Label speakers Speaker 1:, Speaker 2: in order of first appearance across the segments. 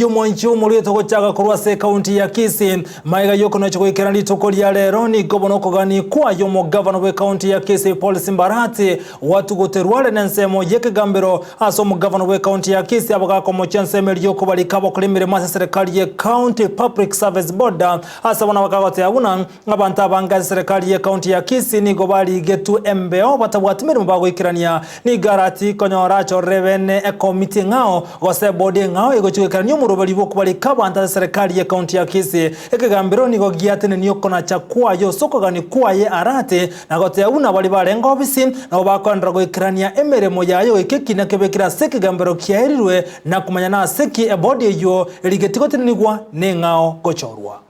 Speaker 1: Mwanju muri togochaga kurwase county ya Kisii maiga yoko no chikoikera litoko lya lero ni gobono kogani kwa yomo governor we county ya Kisii Paul Simbarati watu goterwale nensemo yeke gambero aso mu governor we county ya Kisii abagako mo chanseme lyoko balikabo kulimire masa serikali ye county public service board asa wana bakagote abuna abantu abangazi serikali ye county ya Kisii ni gobali getu MBO batabwatimire mubago ikirania ni garati konyora chorevene e committee ngao gose board ngao egochikirania murobali boku bali kabanta serikali ya county ya Kisii ekegambiro ni gogiatene niyo kona chakwa yo soko gani kwaye arate na gote una bali barenga obisi na bakondra goikrania emeremo yayo ekekina kebekira seki gambiro kiairirwe na kumanya na seki ebodi yo eligetiko nigwa nengao gochorwa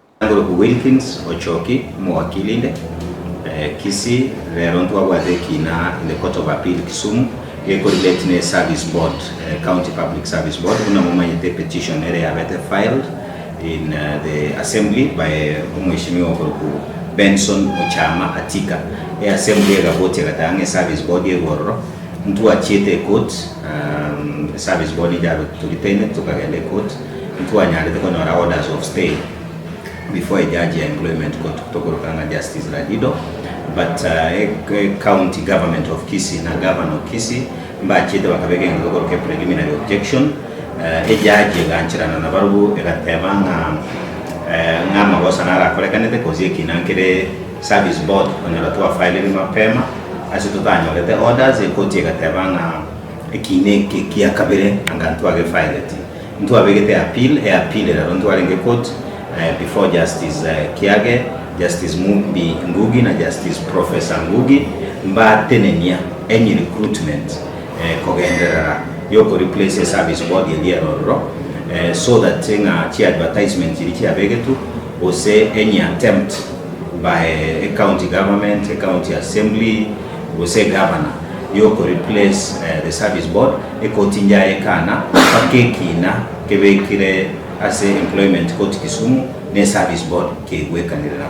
Speaker 2: Wilkins Ochoki mwakilinde Kisii lerontu abwadekina in the Court of Appeal Kisumu Eco-related Service Board, County Public Service Board, una the petition area filed in the Assembly by Mheshimiwa Benson Ochama Atika. Assembly gaboti gatange Service Board yegorro mtu achete court Service Board ya tulipende tukagende court mtu anyale kwa orders of stay before a judge employment court kutokorokanga Justice Radido. But county government of Kisii na governor of Kisii mbachite bakabege ngoko ke preliminary objection ejaji ganchirana na barubu egatebanga ngama gosa nara kolekanete kozie kinankere service board oneratua file ni mapema asitutanya lete orders ekoti egatebanga ekineke kiakabere angantu age file eti mtu abegete appeal la rontu alenge court before Justice Kiage, Justice Mumbi Ngugi na Justice Professor Ngugi mbatenenia any recruitment kogendera yoko replace service board yelieroro so that chi advertisement chi abegetu ose any attempt by a county government, a county assembly, ose governor yoko replace the service board ekotinja ekana pakekina kebekire as employment court Kisumu ne service board ke wekanira